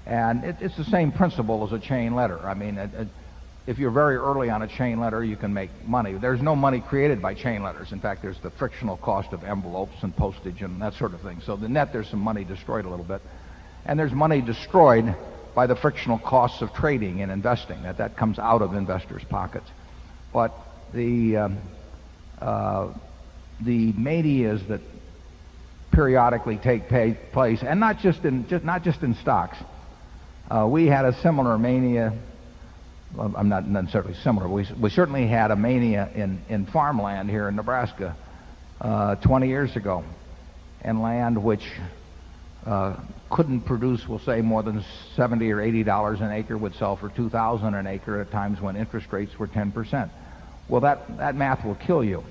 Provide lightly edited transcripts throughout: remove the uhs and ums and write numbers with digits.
And it's the same principle as a chain letter. I mean, if you're very early on a chain letter, you can make money. There's no money created by chain letters. In fact, there's the frictional cost of envelopes and postage and that sort of thing. So the net, there's some money destroyed a little bit. And there's money destroyed by the frictional costs of trading and investing. That comes out of investors' pockets. But the manias that periodically take place, and not just in stocks. We had a similar mania. Well, I'm not necessarily similar. We certainly had a mania in farmland here in Nebraska 20 years ago, and land which couldn't produce, we'll say, more than $70 or $80 an acre would sell for $2,000 an acre at times when interest rates were 10%. Well, that math will kill you.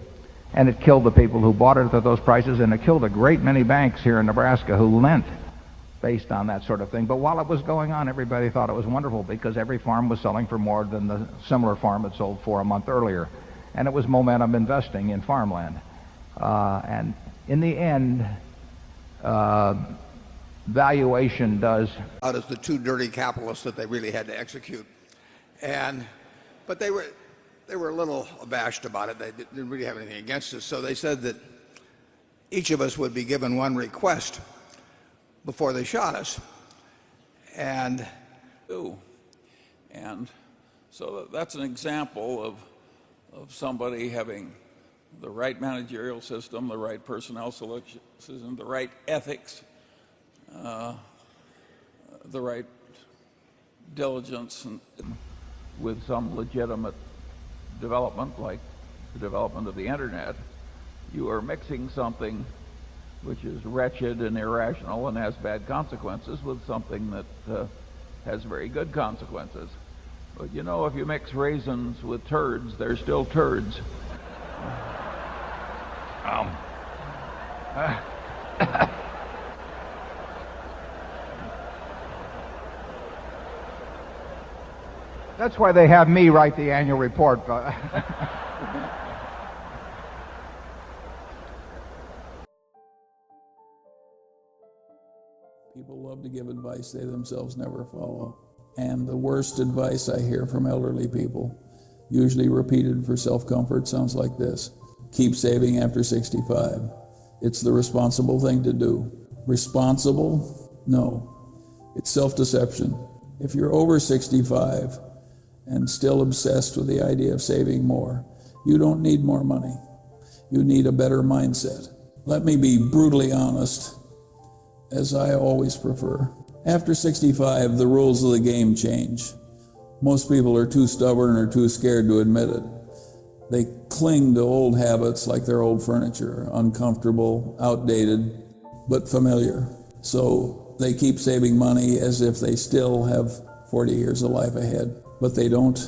And it killed the people who bought it at those prices, and it killed a great many banks here in Nebraska who lent based on that sort of thing. But while it was going on, everybody thought it was wonderful because every farm was selling for more than the similar farm had sold for a month earlier. And it was momentum investing in farmland. And in the end, valuation does out as the two dirty capitalists that they really had to execute. But they were a little abashed about it. They didn't really have anything against us. So they said that each of us would be given one request before they shot us. And so that's an example of somebody having the right managerial system, the right personnel selection system, the right ethics, the right diligence, and with some legitimate development like the development of the internet. You are mixing something which is wretched and irrational and has bad consequences with something that has very good consequences. But you know, if you mix raisins with turds, they're still turds. That's why they have me write the annual report. People love to give advice they themselves never follow. And the worst advice I hear from elderly people, usually repeated for self-comfort, sounds like this: keep saving after 65. It's the responsible thing to do. Responsible? No. It's self-deception. If you're over 65 and still obsessed with the idea of saving more, you don't need more money. You need a better mindset. Let me be brutally honest, as I always prefer. After 65, the rules of the game change. Most people are too stubborn or too scared to admit it. They cling to old habits like they're old furniture, uncomfortable, outdated, but familiar. So they keep saving money as if they still have 40 years of life ahead, but they don't.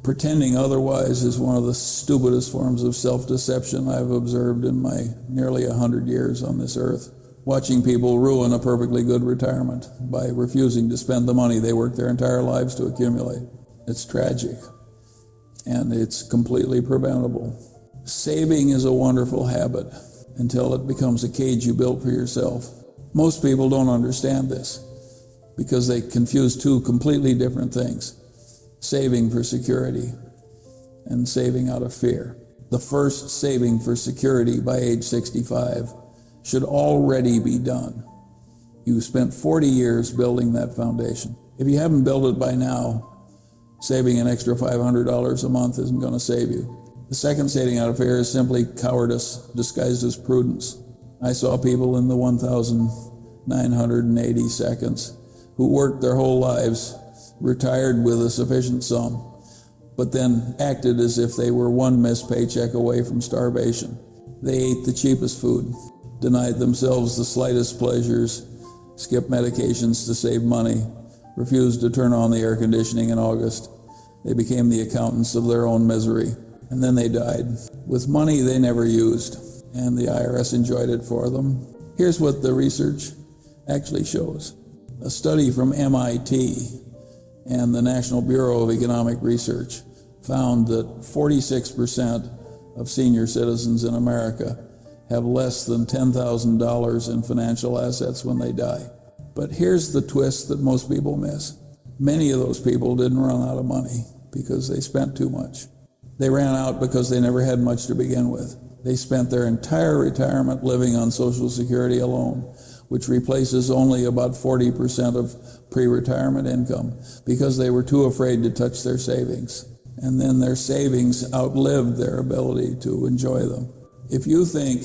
Pretending otherwise is one of the stupidest forms of self-deception I've observed in my nearly 100 years on this earth. Watching people ruin a perfectly good retirement by refusing to spend the money they worked their entire lives to accumulate. It's tragic, and it's completely preventable. Saving is a wonderful habit until it becomes a cage you built for yourself. Most people don't understand this because they confuse two completely different things: saving for security and saving out of fear. The first, saving for security by age 65, should already be done. You spent 40 years building that foundation. If you haven't built it by now, saving an extra $500 a month isn't going to save you. The second, saving out of fear, is simply cowardice disguised as prudence. I saw people in the 1,980 seconds who worked their whole lives, retired with a sufficient sum, but then acted as if they were one missed paycheck away from starvation. They ate the cheapest food, denied themselves the slightest pleasures, skipped medications to save money, refused to turn on the air conditioning in August. They became the accountants of their own misery, and then they died with money they never used, and the IRS enjoyed it for them. Here's what the research actually shows. A study from MIT and the National Bureau of Economic Research found that 46% of senior citizens in America have less than $10,000 in financial assets when they die. But here's the twist that most people miss. Many of those people didn't run out of money because they spent too much. They ran out because they never had much to begin with. They spent their entire retirement living on Social Security alone, which replaces only about 40% of pre-retirement income, because they were too afraid to touch their savings. And then their savings outlived their ability to enjoy them. If you think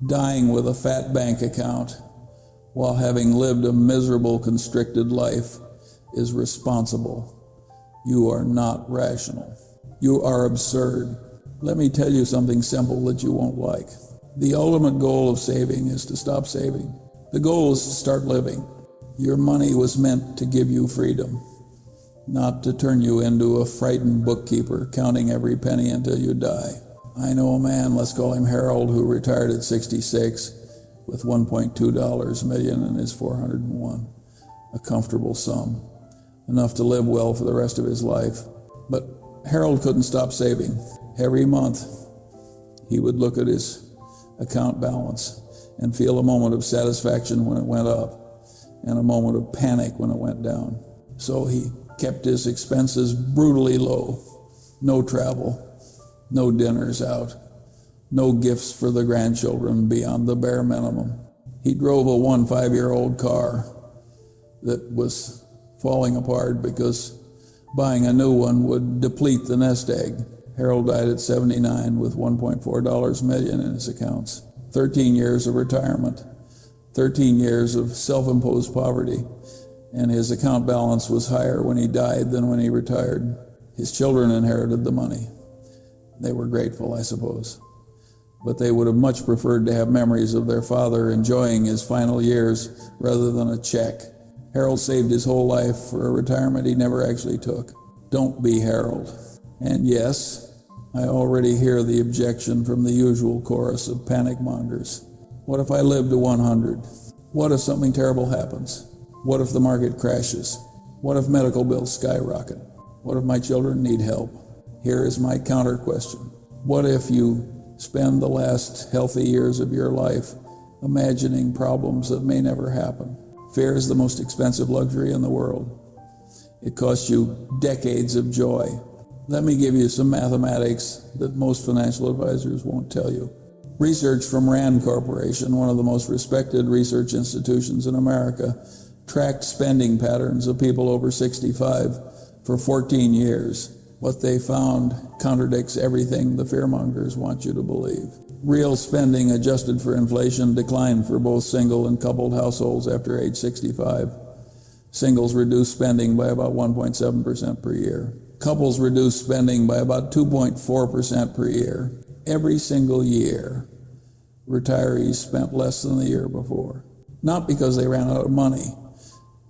dying with a fat bank account while having lived a miserable, constricted life is responsible, you are not rational. You are absurd. Let me tell you something simple that you won't like. The ultimate goal of saving is to stop saving. The goal is to start living. Your money was meant to give you freedom, not to turn you into a frightened bookkeeper counting every penny until you die. I know a man, let's call him Harold, who retired at 66 with $1.2 million in his 401, a comfortable sum, enough to live well for the rest of his life. But Harold couldn't stop saving. Every month, he would look at his account balance and feel a moment of satisfaction when it went up and a moment of panic when it went down. So he kept his expenses brutally low. No travel, no dinners out, no gifts for the grandchildren beyond the bare minimum. He drove a 5-year-old car that was falling apart because buying a new one would deplete the nest egg. Harold died at 79 with $1.4 million in his accounts. 13 years of retirement, 13 years of self-imposed poverty, and his account balance was higher when he died than when he retired. His children inherited the money. They were grateful, I suppose, but they would have much preferred to have memories of their father enjoying his final years rather than a check. Harold saved his whole life for a retirement he never actually took. Don't be Harold. And yes, I already hear the objection from the usual chorus of panic mongers. What if I live to 100? What if something terrible happens? What if the market crashes? What if medical bills skyrocket? What if my children need help? Here is my counter question. What if you spend the last healthy years of your life imagining problems that may never happen? Fear is the most expensive luxury in the world. It costs you decades of joy. Let me give you some mathematics that most financial advisors won't tell you. Research from Rand Corporation, one of the most respected research institutions in America, tracked spending patterns of people over 65 for 14 years. What they found contradicts everything the fearmongers want you to believe. Real spending adjusted for inflation declined for both single and coupled households after age 65. Singles reduced spending by about 1.7% per year. Couples reduced spending by about 2.4% per year. Every single year, retirees spent less than the year before. Not because they ran out of money,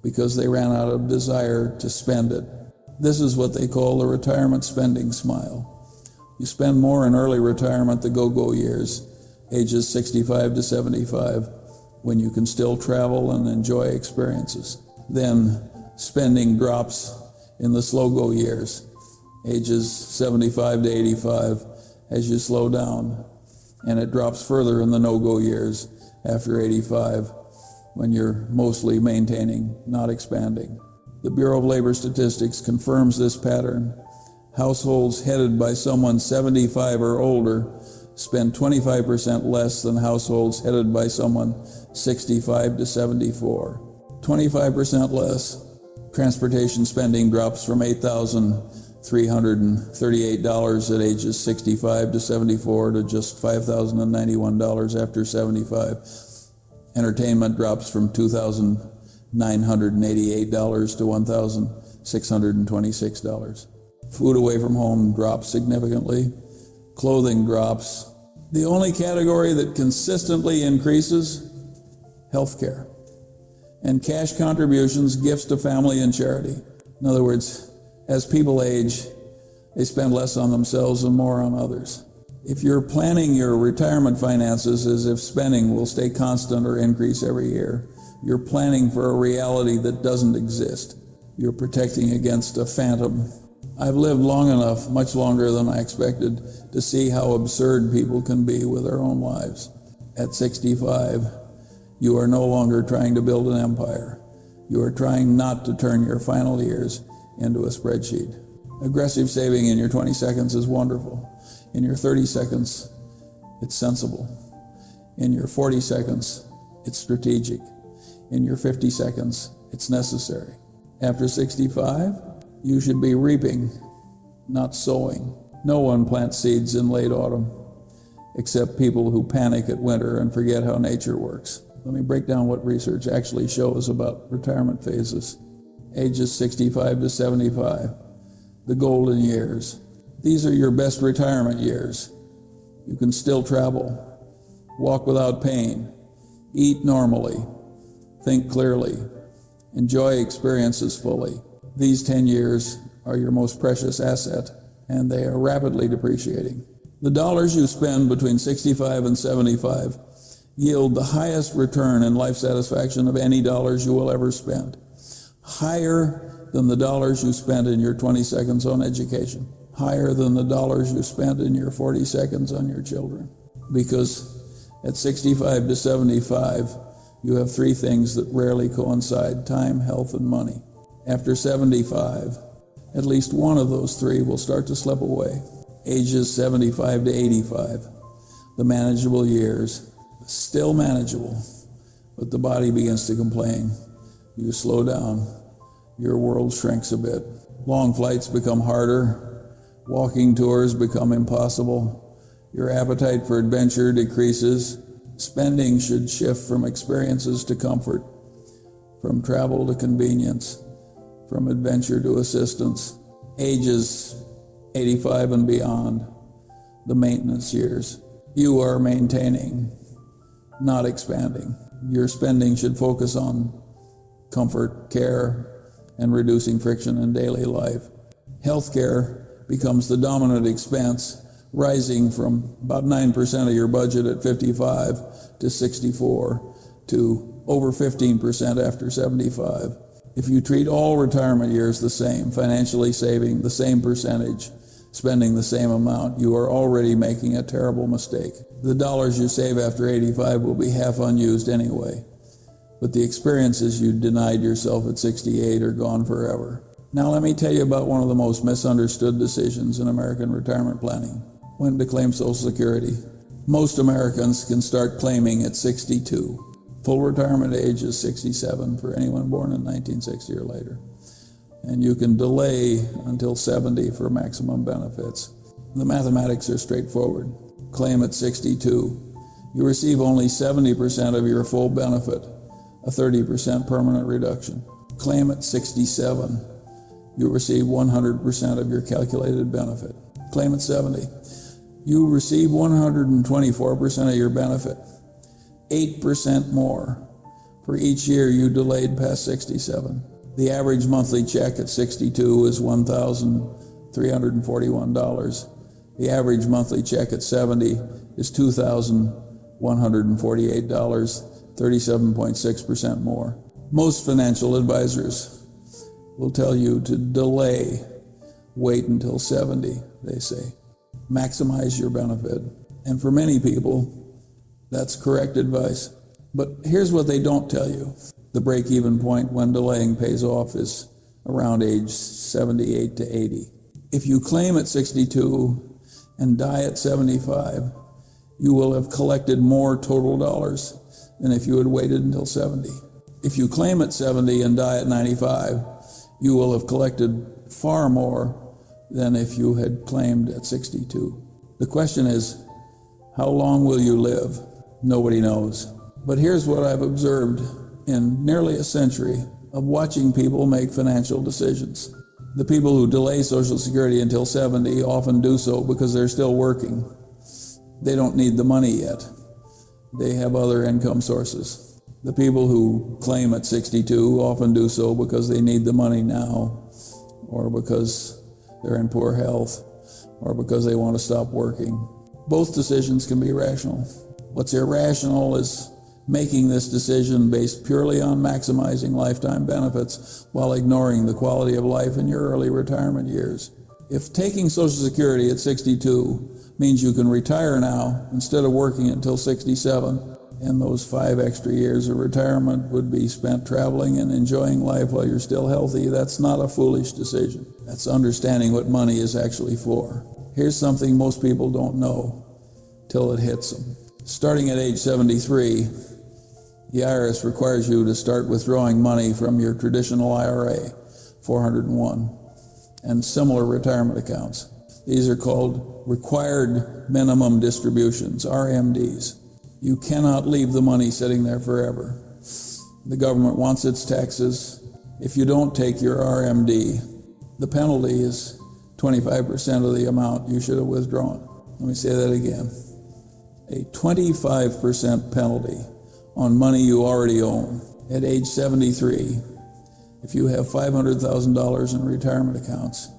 because they ran out of desire to spend it. This is what they call the retirement spending smile. You spend more in early retirement, the go-go years, ages 65 to 75, when you can still travel and enjoy experiences. Then spending drops in the slow-go years, ages 75 to 85, as you slow down. And it drops further in the no-go years after 85, when you're mostly maintaining, not expanding. The Bureau of Labor Statistics confirms this pattern. Households headed by someone 75 or older spend 25% less than households headed by someone 65 to 74. 25% less. Transportation spending drops from $8,338 at ages 65 to 74 to just $5,091 after 75. Entertainment drops from $2,988 to $1,626. Food away from home drops significantly. Clothing drops. The only category that consistently increases, healthcare. And cash contributions, gifts to family and charity. In other words, as people age, they spend less on themselves and more on others. If you're planning your retirement finances as if spending will stay constant or increase every year, you're planning for a reality that doesn't exist. You're protecting against a phantom. I've lived long enough, much longer than I expected, to see how absurd people can be with their own lives. At 65, You are no longer trying to build an empire. You are trying not to turn your final years into a spreadsheet. Aggressive saving in your 20 seconds is wonderful. In your 30 seconds, it's sensible. In your 40 seconds, it's strategic. In your 50 seconds, it's necessary. After 65, you should be reaping, not sowing. No one plants seeds in late autumn, except people who panic at winter and forget how nature works. Let me break down what research actually shows about retirement phases. Ages 65 to 75, the golden years. These are your best retirement years. You can still travel, walk without pain, eat normally, think clearly, enjoy experiences fully. These 10 years are your most precious asset, and they are rapidly depreciating. The dollars you spend between 65 and 75 yield the highest return in life satisfaction of any dollars you will ever spend, higher than the dollars you spent in your 20 seconds on education, higher than the dollars you spent in your 40 seconds on your children. Because at 65 to 75, you have three things that rarely coincide: time, health, and money. After 75, at least one of those three will start to slip away. Ages 75 to 85, the manageable years, still manageable, but the body begins to complain. You slow down, your world shrinks a bit. Long flights become harder, walking tours become impossible, your appetite for adventure decreases. Spending should shift from experiences to comfort, from travel to convenience, from adventure to assistance. Ages 85 and beyond, the maintenance years. You are maintaining, not expanding. Your spending should focus on comfort, care, and reducing friction in daily life. Healthcare becomes the dominant expense, rising from about 9% of your budget at 55 to 64 to over 15% after 75. If you treat all retirement years the same, financially saving the same percentage, spending the same amount, you are already making a terrible mistake. The dollars you save after 85 will be half unused anyway, but the experiences you denied yourself at 68 are gone forever. Now let me tell you about one of the most misunderstood decisions in American retirement planning: when to claim Social Security. Most Americans can start claiming at 62. Full retirement age is 67 for anyone born in 1960 or later. And you can delay until 70 for maximum benefits. The mathematics are straightforward. Claim at 62. You receive only 70% of your full benefit, a 30% permanent reduction. Claim at 67. You receive 100% of your calculated benefit. Claim at 70. You receive 124% of your benefit, 8% more for each year you delayed past 67. The average monthly check at 62 is $1,341. The average monthly check at 70 is $2,148, 37.6% more. Most financial advisors will tell you to delay, wait until 70, they say. Maximize your benefit. And for many people, that's correct advice. But here's what they don't tell you. The break-even point when delaying pays off is around age 78 to 80. If you claim at 62 and die at 75, you will have collected more total dollars than if you had waited until 70. If you claim at 70 and die at 95, you will have collected far more than if you had claimed at 62. The question is, how long will you live? Nobody knows. But here's what I've observed in nearly a century of watching people make financial decisions. The people who delay Social Security until 70 often do so because they're still working. They don't need the money yet. They have other income sources. The people who claim at 62 often do so because they need the money now, or because they're in poor health, or because they want to stop working. Both decisions can be rational. What's irrational is making this decision based purely on maximizing lifetime benefits while ignoring the quality of life in your early retirement years. If taking Social Security at 62 means you can retire now instead of working until 67, And those 5 extra years of retirement would be spent traveling and enjoying life while you're still healthy. That's not a foolish decision. That's understanding what money is actually for. Here's something most people don't know till it hits them. Starting at age 73, the IRS requires you to start withdrawing money from your traditional IRA, 401, and similar retirement accounts. These are called required minimum distributions, RMDs. You cannot leave the money sitting there forever. The government wants its taxes. If you don't take your RMD, the penalty is 25% of the amount you should have withdrawn. Let me say that again. A 25% penalty on money you already own. At age 73, if you have $500,000 in retirement accounts,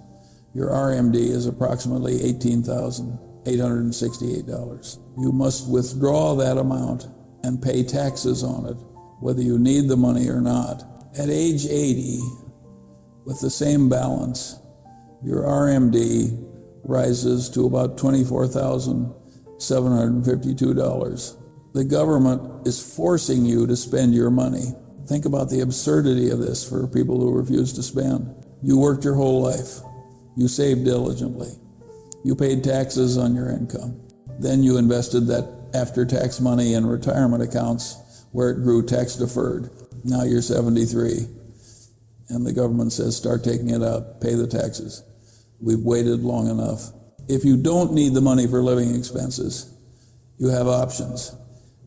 your RMD is approximately $18,868. You must withdraw that amount and pay taxes on it, whether you need the money or not. At age 80, with the same balance, your RMD rises to about $24,752. The government is forcing you to spend your money. Think about the absurdity of this for people who refuse to spend. You worked your whole life. You saved diligently. You paid taxes on your income. Then you invested that after-tax money in retirement accounts where it grew tax deferred. Now you're 73, and the government says start taking it out, pay the taxes. We've waited long enough. If you don't need the money for living expenses, you have options.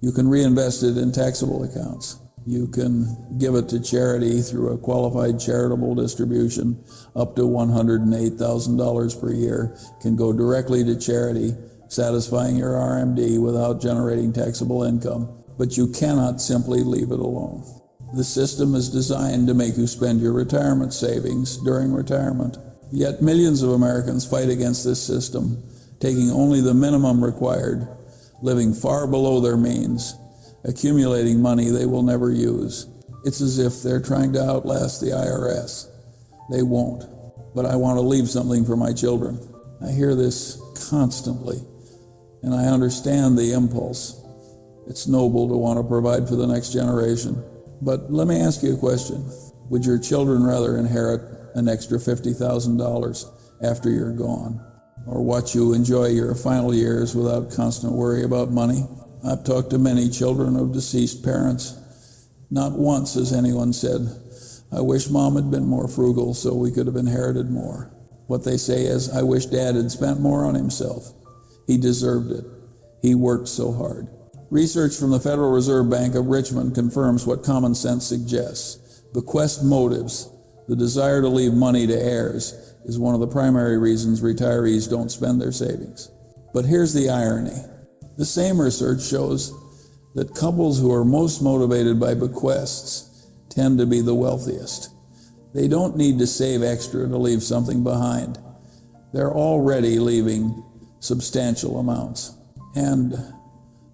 You can reinvest it in taxable accounts. You can give it to charity through a qualified charitable distribution. Up to $108,000 per year can go directly to charity, satisfying your RMD without generating taxable income. But you cannot simply leave it alone. The system is designed to make you spend your retirement savings during retirement. Yet millions of Americans fight against this system, taking only the minimum required, living far below their means, accumulating money they will never use. It's as if they're trying to outlast the IRS. They won't, but I want to leave something for my children. I hear this constantly, and I understand the impulse. It's noble to want to provide for the next generation. But let me ask you a question. Would your children rather inherit an extra $50,000 after you're gone, or watch you enjoy your final years without constant worry about money? I've talked to many children of deceased parents. Not once has anyone said, I wish Mom had been more frugal so we could have inherited more. What they say is, I wish Dad had spent more on himself. He deserved it. He worked so hard. Research from the Federal Reserve Bank of Richmond confirms what common sense suggests. Bequest motives, the desire to leave money to heirs, is one of the primary reasons retirees don't spend their savings. But here's the irony. The same research shows that couples who are most motivated by bequests tend to be the wealthiest. They don't need to save extra to leave something behind. They're already leaving substantial amounts. And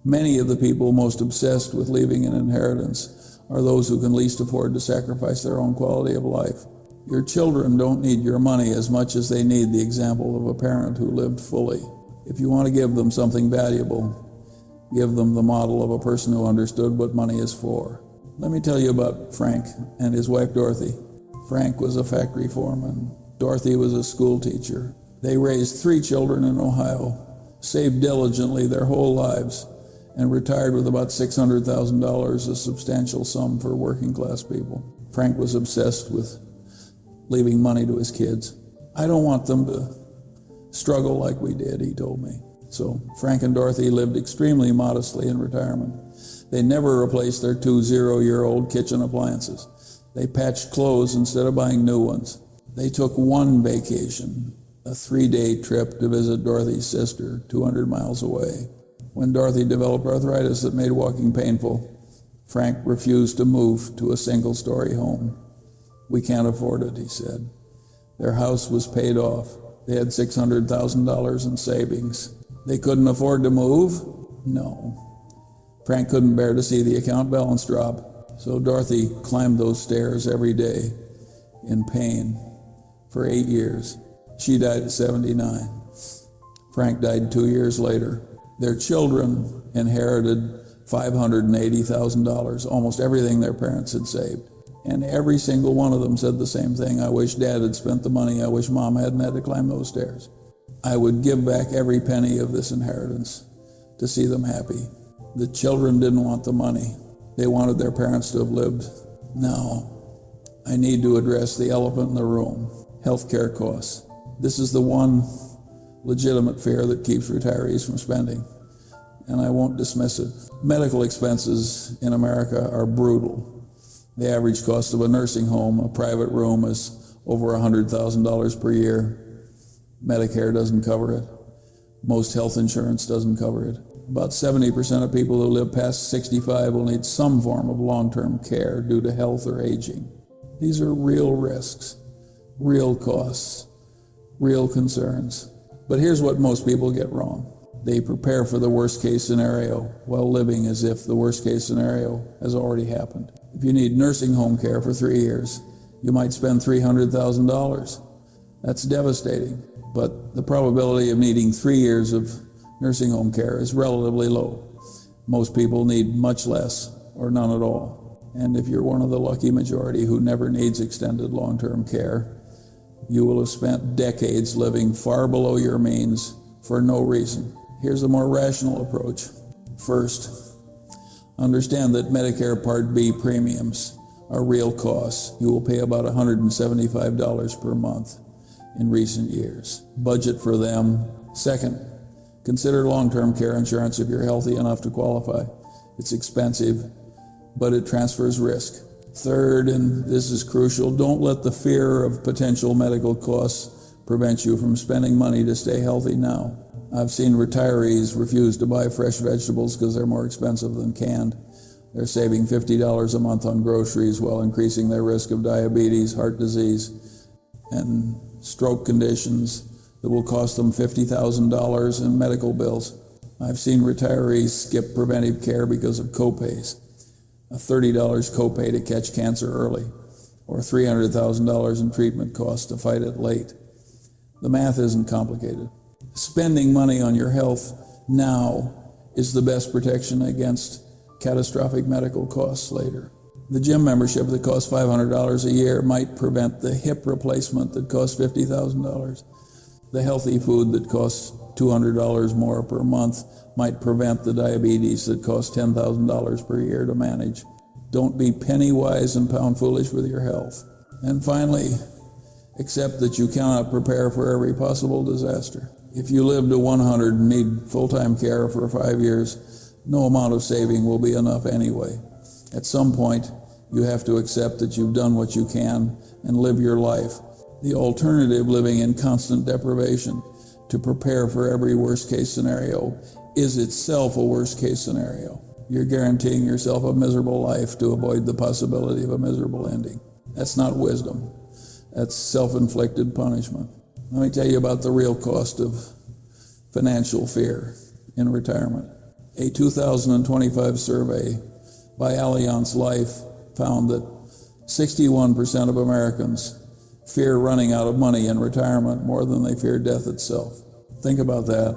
many of the people most obsessed with leaving an inheritance are those who can least afford to sacrifice their own quality of life. Your children don't need your money as much as they need the example of a parent who lived fully. If you want to give them something valuable, give them the model of a person who understood what money is for. Let me tell you about Frank and his wife Dorothy. Frank was a factory foreman. Dorothy was a school teacher. They raised 3 children in Ohio, saved diligently their whole lives, and retired with about $600,000, a substantial sum for working class people. Frank was obsessed with leaving money to his kids. I don't want them to struggle like we did, he told me. So Frank and Dorothy lived extremely modestly in retirement. They never replaced their 2 0-year-old kitchen appliances. They patched clothes instead of buying new ones. They took one vacation, a 3-day trip to visit Dorothy's sister, 200 miles away. When Dorothy developed arthritis that made walking painful, Frank refused to move to a single-story home. We can't afford it, he said. Their house was paid off. They had $600,000 in savings. They couldn't afford to move? No. Frank couldn't bear to see the account balance drop, so Dorothy climbed those stairs every day in pain for 8 years. She died at 79. Frank died 2 years later. Their children inherited $580,000, almost everything their parents had saved. And every single one of them said the same thing: I wish Dad had spent the money, I wish Mom hadn't had to climb those stairs. I would give back every penny of this inheritance to see them happy. The children didn't want the money. They wanted their parents to have lived. Now, I need to address the elephant in the room: healthcare costs. This is the one legitimate fear that keeps retirees from spending, and I won't dismiss it. Medical expenses in America are brutal. The average cost of a nursing home, a private room, is over $100,000 per year. Medicare doesn't cover it. Most health insurance doesn't cover it. About 70% of people who live past 65 will need some form of long-term care due to health or aging. These are real risks, real costs, real concerns. But here's what most people get wrong. They prepare for the worst-case scenario while living as if the worst-case scenario has already happened. If you need nursing home care for 3 years, you might spend $300,000. That's devastating. But the probability of needing 3 years of nursing home care is relatively low. Most people need much less or none at all. And if you're one of the lucky majority who never needs extended long-term care, you will have spent decades living far below your means for no reason. Here's a more rational approach. First, understand that Medicare Part B premiums are real costs. You will pay about $175 per month in recent years. Budget for them. Second, consider long-term care insurance if you're healthy enough to qualify. It's expensive, but it transfers risk. Third, and this is crucial, don't let the fear of potential medical costs prevent you from spending money to stay healthy now. I've seen retirees refuse to buy fresh vegetables because they're more expensive than canned. They're saving $50 a month on groceries while increasing their risk of diabetes, heart disease, and stroke conditions that will cost them $50,000 in medical bills. I've seen retirees skip preventive care because of copays. A $30 copay to catch cancer early, or $300,000 in treatment costs to fight it late. The math isn't complicated. Spending money on your health now is the best protection against catastrophic medical costs later. The gym membership that costs $500 a year might prevent the hip replacement that costs $50,000. The healthy food that costs $200 more per month might prevent the diabetes that costs $10,000 per year to manage. Don't be penny wise and pound foolish with your health. And finally, accept that you cannot prepare for every possible disaster. If you live to 100 and need full-time care for 5 years, no amount of saving will be enough anyway. At some point, you have to accept that you've done what you can and live your life. The alternative, living in constant deprivation to prepare for every worst-case scenario, is itself a worst-case scenario. You're guaranteeing yourself a miserable life to avoid the possibility of a miserable ending. That's not wisdom. That's self-inflicted punishment. Let me tell you about the real cost of financial fear in retirement. A 2025 survey by Allianz Life found that 61% of Americans fear running out of money in retirement more than they fear death itself. Think about that.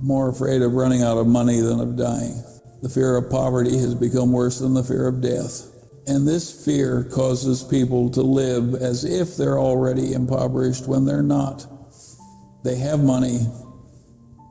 More afraid of running out of money than of dying. The fear of poverty has become worse than the fear of death. And this fear causes people to live as if they're already impoverished when they're not. They have money,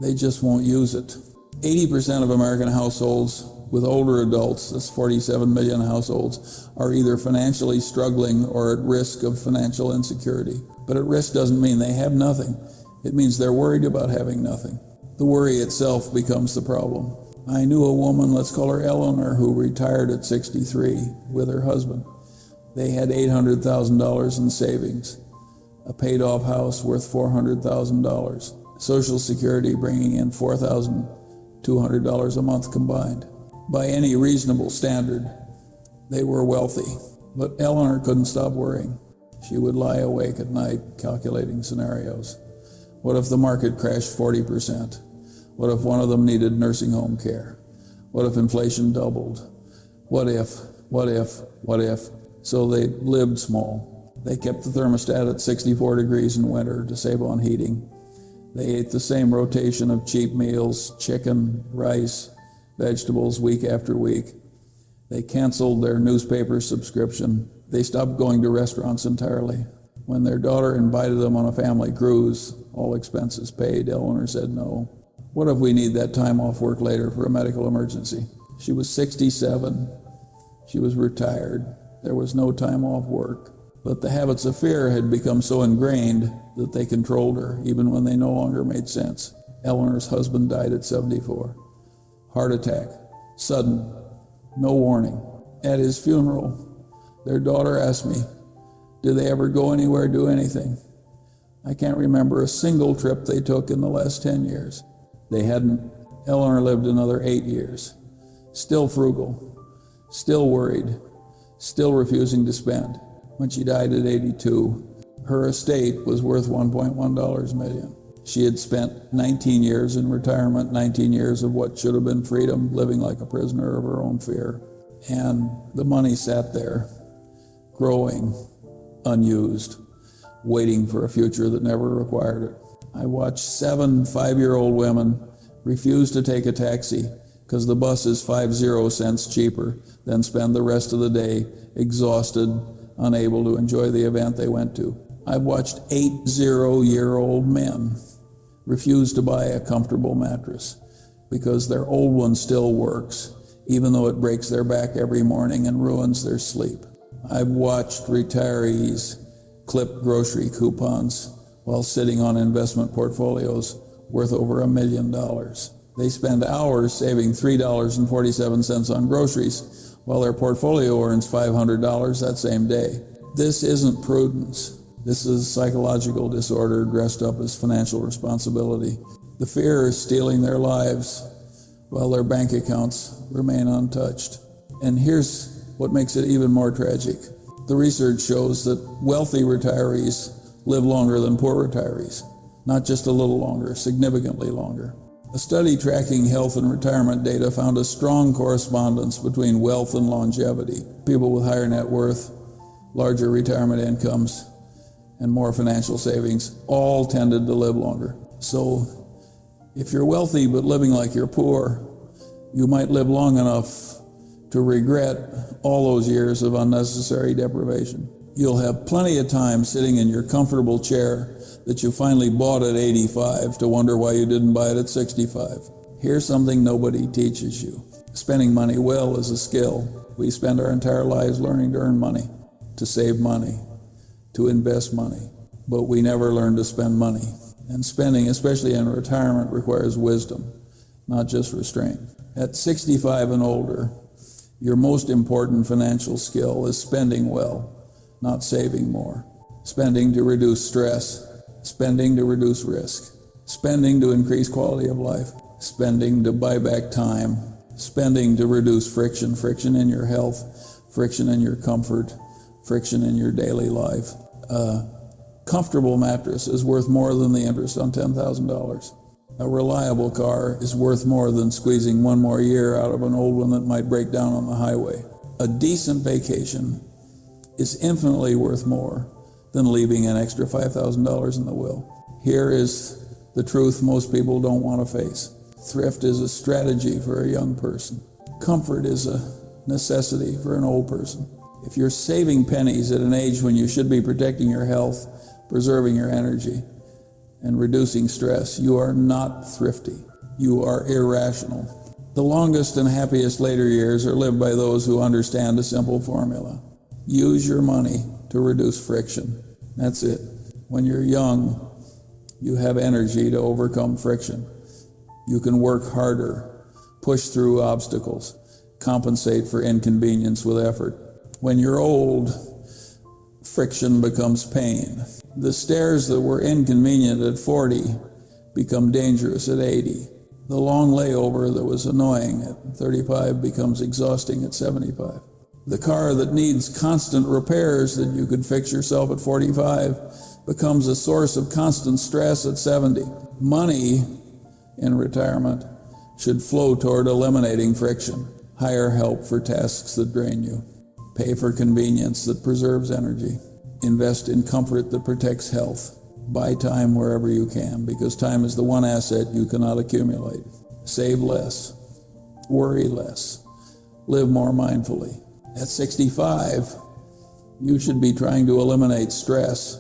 they just won't use it. 80% of American households with older adults, that's 47 million households, are either financially struggling or at risk of financial insecurity. But at risk doesn't mean they have nothing. It means they're worried about having nothing. The worry itself becomes the problem. I knew a woman, let's call her Eleanor, who retired at 63 with her husband. They had $800,000 in savings, a paid-off house worth $400,000, Social Security bringing in $4,200 a month combined. By any reasonable standard, they were wealthy. But Eleanor couldn't stop worrying. She would lie awake at night calculating scenarios. What if the market crashed 40%? What if one of them needed nursing home care? What if inflation doubled? What if? So they lived small. They kept the thermostat at 64 degrees in winter to save on heating. They ate the same rotation of cheap meals, chicken, rice, vegetables week after week. They canceled their newspaper subscription. They stopped going to restaurants entirely. When their daughter invited them on a family cruise, all expenses paid, Eleanor said no. What if we need that time off work later for a medical emergency? She was 67. She was retired. There was no time off work. But the habits of fear had become so ingrained that they controlled her, even when they no longer made sense. Eleanor's husband died at 74. Heart attack. Sudden. No warning. At his funeral, their daughter asked me, did they ever go anywhere, do anything? I can't remember a single trip they took in the last 10 years. They hadn't. Eleanor lived another 8 years. Still frugal. Still worried. Still refusing to spend. When she died at 82, her estate was worth $1.1 million. She had spent 19 years in retirement, 19 years of what should have been freedom, living like a prisoner of her own fear. And the money sat there, growing, unused, waiting for a future that never required it. I watched 7 5-year-old women refuse to take a taxi because the bus is 50 cents cheaper, then spend the rest of the day exhausted, unable to enjoy the event they went to. I've watched 80-year-old men refuse to buy a comfortable mattress because their old one still works, even though it breaks their back every morning and ruins their sleep. I've watched retirees clip grocery coupons while sitting on investment portfolios worth over $1 million. They spend hours saving $3.47 on groceries while their portfolio earns $500 that same day. This isn't prudence. This is psychological disorder dressed up as financial responsibility. The fear is stealing their lives while their bank accounts remain untouched. And here's what makes it even more tragic. The research shows that wealthy retirees live longer than poor retirees. Not just a little longer, significantly longer. A study tracking health and retirement data found a strong correspondence between wealth and longevity. People with higher net worth, larger retirement incomes, and more financial savings all tended to live longer. So if you're wealthy but living like you're poor, you might live long enough to regret all those years of unnecessary deprivation. You'll have plenty of time sitting in your comfortable chair that you finally bought at 85 to wonder why you didn't buy it at 65. Here's something nobody teaches you. Spending money well is a skill. We spend our entire lives learning to earn money, to save money, to invest money, but we never learn to spend money. And spending, especially in retirement, requires wisdom, not just restraint. At 65 and older, your most important financial skill is spending well, not saving more. Spending to reduce stress, spending to reduce risk, spending to increase quality of life, spending to buy back time, spending to reduce friction in your health, friction in your comfort, friction in your daily life. A comfortable mattress is worth more than the interest on $10,000. A reliable car is worth more than squeezing one more year out of an old one that might break down on the highway. A decent vacation is infinitely worth more than leaving an extra $5,000 in the will. Here is the truth most people don't want to face. Thrift is a strategy for a young person. Comfort is a necessity for an old person. If you're saving pennies at an age when you should be protecting your health, preserving your energy, and reducing stress, you are not thrifty. You are irrational. The longest and happiest later years are lived by those who understand a simple formula. Use your money to reduce friction. That's it. When you're young, you have energy to overcome friction. You can work harder, push through obstacles, compensate for inconvenience with effort. When you're old, friction becomes pain. The stairs that were inconvenient at 40 become dangerous at 80. The long layover that was annoying at 35 becomes exhausting at 75. The car that needs constant repairs that you could fix yourself at 45 becomes a source of constant stress at 70. Money in retirement should flow toward eliminating friction. Hire help for tasks that drain you. Pay for convenience that preserves energy. Invest in comfort that protects health. Buy time wherever you can, because time is the one asset you cannot accumulate. Save less. worry less, live more mindfully. At 65, you should be trying to eliminate stress,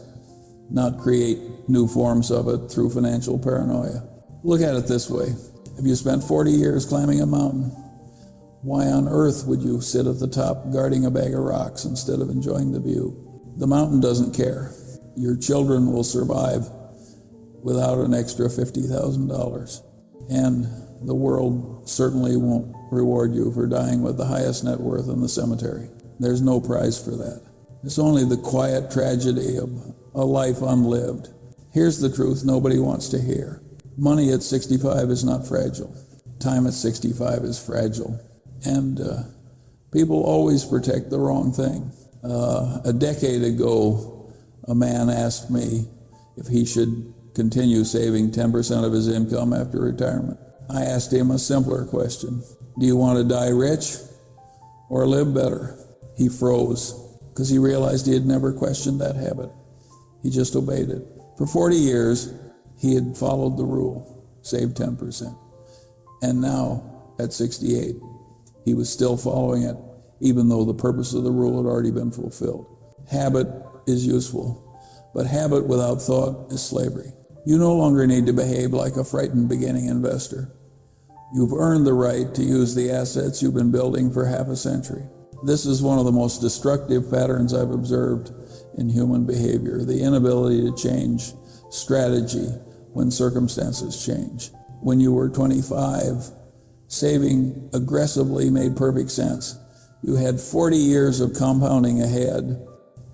not create new forms of it through financial paranoia. Look at it this way. If you spent 40 years climbing a mountain, why on earth would you sit at the top guarding a bag of rocks instead of enjoying the view? The mountain doesn't care. Your children will survive without an extra $50,000. And the world certainly won't reward you for dying with the highest net worth in the cemetery. There's no prize for that. It's only the quiet tragedy of a life unlived. Here's the truth nobody wants to hear. Money at 65 is not fragile. Time at 65 is fragile. And people always protect the wrong thing. A decade ago, a man asked me if he should continue saving 10% of his income after retirement. I asked him a simpler question. Do you want to die rich or live better? He froze because he realized he had never questioned that habit. He just obeyed it. For 40 years, he had followed the rule, saved 10%. And now, at 68, he was still following it, even though the purpose of the rule had already been fulfilled. Habit is useful, but habit without thought is slavery. You no longer need to behave like a frightened beginning investor. You've earned the right to use the assets you've been building for half a century. This is one of the most destructive patterns I've observed in human behavior, the inability to change strategy when circumstances change. When you were 25, saving aggressively made perfect sense. You had 40 years of compounding ahead.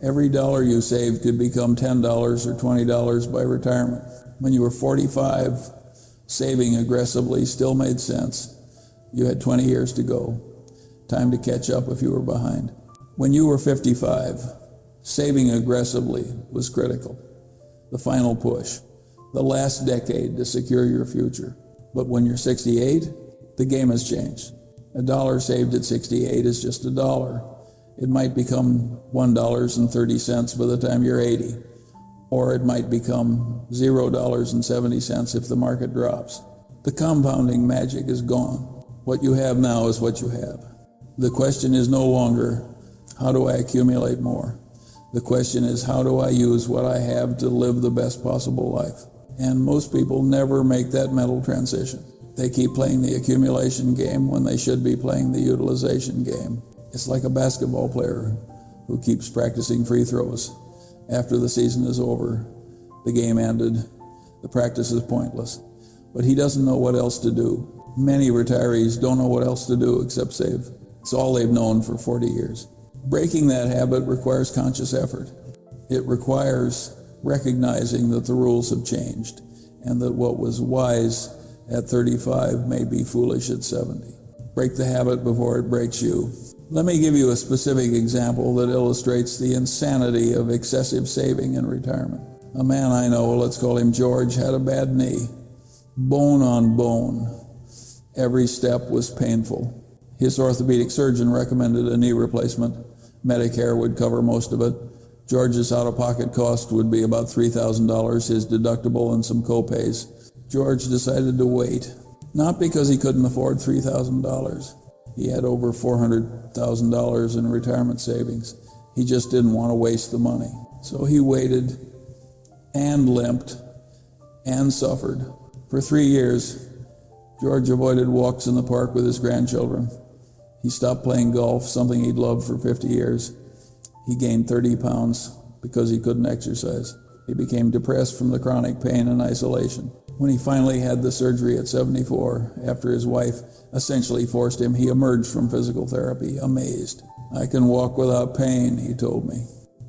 Every dollar you saved could become $10 or $20 by retirement. When you were 45, saving aggressively still made sense. You had 20 years to go. Time to catch up if you were behind. When you were 55, saving aggressively was critical. The final push, the last decade to secure your future. But when you're 68, the game has changed. A dollar saved at 68 is just a dollar. It might become $1.30 by the time you're 80, or it might become $0.70 if the market drops. The compounding magic is gone. What you have now is what you have. The question is no longer, how do I accumulate more? The question is, how do I use what I have to live the best possible life? And most people never make that mental transition. They keep playing the accumulation game when they should be playing the utilization game. It's like a basketball player who keeps practicing free throws. After the season is over, the game ended, the practice is pointless. But he doesn't know what else to do. Many retirees don't know what else to do except save. It's all they've known for 40 years. Breaking that habit requires conscious effort. It requires recognizing that the rules have changed and that what was wise at 35 may be foolish at 70. Break the habit before it breaks you. Let me give you a specific example that illustrates the insanity of excessive saving in retirement. A man I know, let's call him George, had a bad knee. Bone on bone. Every step was painful. His orthopedic surgeon recommended a knee replacement. Medicare would cover most of it. George's out-of-pocket cost would be about $3,000, his deductible and some co-pays. George decided to wait, not because he couldn't afford $3,000. He had over $400,000 in retirement savings. He just didn't want to waste the money. So he waited and limped and suffered. For 3 years, George avoided walks in the park with his grandchildren. He stopped playing golf, something he'd loved for 50 years. He gained 30 pounds because he couldn't exercise. He became depressed from the chronic pain and isolation. When he finally had the surgery at 74, after his wife essentially forced him, he emerged from physical therapy amazed. "I can walk without pain," he told me.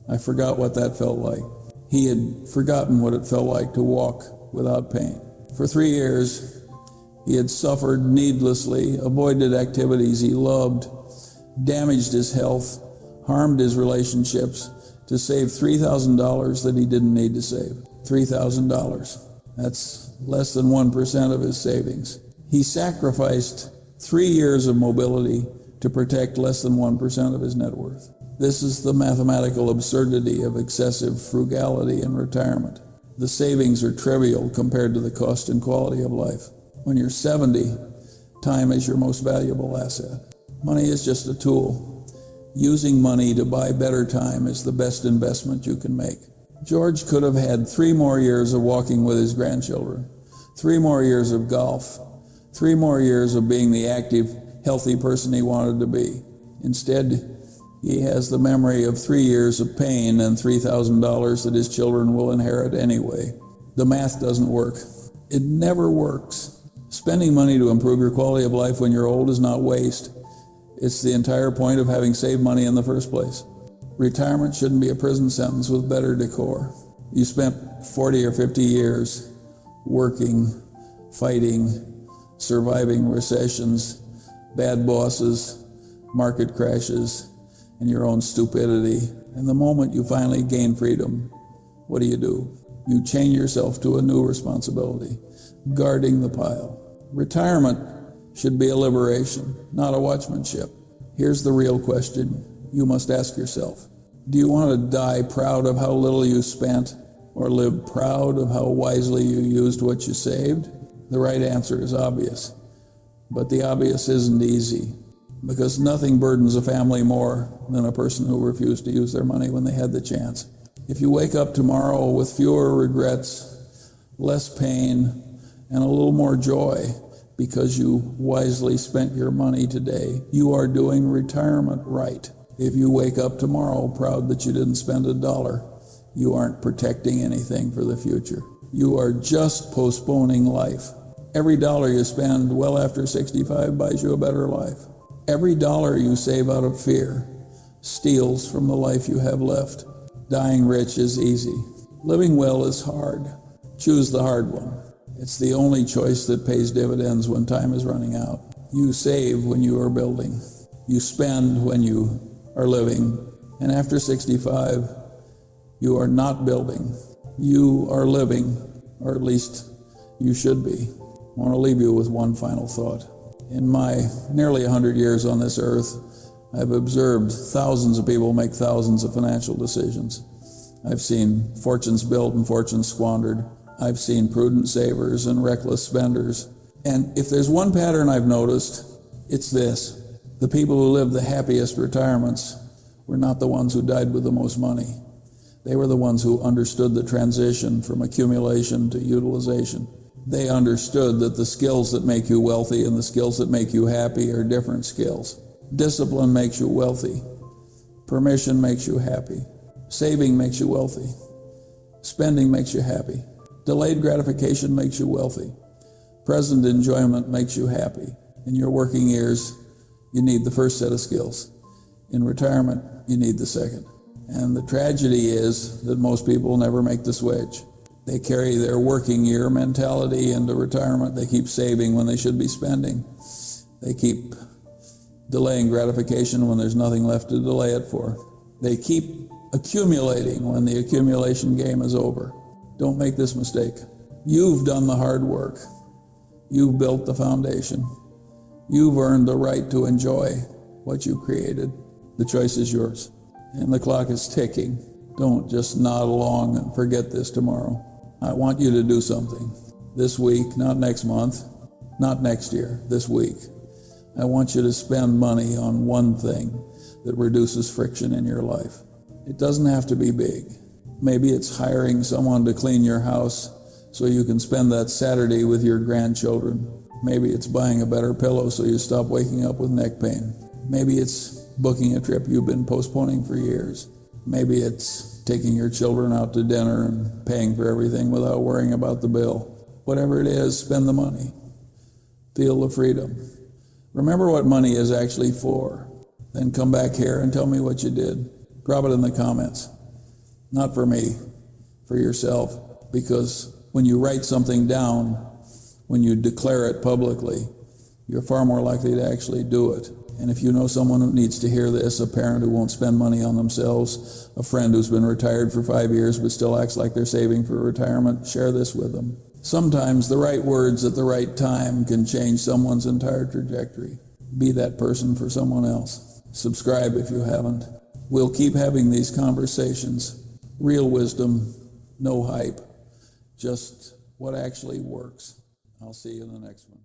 I forgot what that felt like. He had forgotten what it felt like to walk without pain. For 3 years, he had suffered needlessly, avoided activities he loved, damaged his health, harmed his relationships to save $3,000 that he didn't need to save. $3,000. That's less than 1% of his savings. He sacrificed 3 years of mobility to protect less than 1% of his net worth. This is the mathematical absurdity of excessive frugality in retirement. The savings are trivial compared to the cost and quality of life. When you're 70, Time is your most valuable asset. Money is just a tool. Using money to buy better time is the best investment you can make. George could have had 3 more years of walking with his grandchildren, 3 more years of golf, 3 more years of being the active, healthy person he wanted to be. Instead, he has the memory of 3 years of pain and $3,000 that his children will inherit anyway. The math doesn't work. It never works. Spending money to improve your quality of life when you're old is not waste. It's the entire point of having saved money in the first place. Retirement shouldn't be a prison sentence with better decor. You spent 40 or 50 years working, fighting, surviving recessions, bad bosses, market crashes, and your own stupidity. And the moment you finally gain freedom, what do? You chain yourself to a new responsibility, guarding the pile. Retirement should be a liberation, not a watchmanship. Here's the real question you must ask yourself. Do you want to die proud of how little you spent, or live proud of how wisely you used what you saved? The right answer is obvious, but the obvious isn't easy, because nothing burdens a family more than a person who refused to use their money when they had the chance. If you wake up tomorrow with fewer regrets, less pain, and a little more joy because you wisely spent your money today, you are doing retirement right. If you wake up tomorrow proud that you didn't spend $1, you aren't protecting anything for the future. You are just postponing life. Every dollar you spend well after 65 buys you a better life. Every dollar you save out of fear steals from the life you have left. Dying rich is easy. Living well is hard. Choose the hard one. It's the only choice that pays dividends when time is running out. You save when you are building. You spend when you are living. And after 65, you are not building. You are living, or at least you should be. I want to leave you with one final thought. In my nearly 100 years on this earth, I've observed thousands of people make thousands of financial decisions. I've seen fortunes built and fortunes squandered. I've seen prudent savers and reckless spenders. And if there's one pattern I've noticed, it's this. The people who lived the happiest retirements were not the ones who died with the most money. They were the ones who understood the transition from accumulation to utilization. They understood that the skills that make you wealthy and the skills that make you happy are different skills. Discipline makes you wealthy. Permission makes you happy. Saving makes you wealthy. Spending makes you happy. Delayed gratification makes you wealthy. Present enjoyment makes you happy. In your working years, you need the first set of skills. In retirement, you need the second. And the tragedy is that most people never make the switch. They carry their working year mentality into retirement. They keep saving when they should be spending. They keep delaying gratification when there's nothing left to delay it for. They keep accumulating when the accumulation game is over. Don't make this mistake. You've done the hard work. You've built the foundation. You've earned the right to enjoy what you created. The choice is yours. And the clock is ticking. Don't just nod along and forget this tomorrow. I want you to do something. This week, not next month, not next year, this week. I want you to spend money on one thing that reduces friction in your life. It doesn't have to be big. Maybe it's hiring someone to clean your house so you can spend that Saturday with your grandchildren. Maybe it's buying a better pillow so you stop waking up with neck pain. Maybe it's booking a trip you've been postponing for years. Maybe it's taking your children out to dinner and paying for everything without worrying about the bill. Whatever it is, spend the money. Feel the freedom. Remember what money is actually for. Then come back here and tell me what you did. Drop it in the comments. Not for me, for yourself. Because when you write something down, when you declare it publicly, you're far more likely to actually do it. And if you know someone who needs to hear this, a parent who won't spend money on themselves, a friend who's been retired for 5 years but still acts like they're saving for retirement, share this with them. Sometimes the right words at the right time can change someone's entire trajectory. Be that person for someone else. Subscribe if you haven't. We'll keep having these conversations. Real wisdom, no hype. Just what actually works. I'll see you in the next one.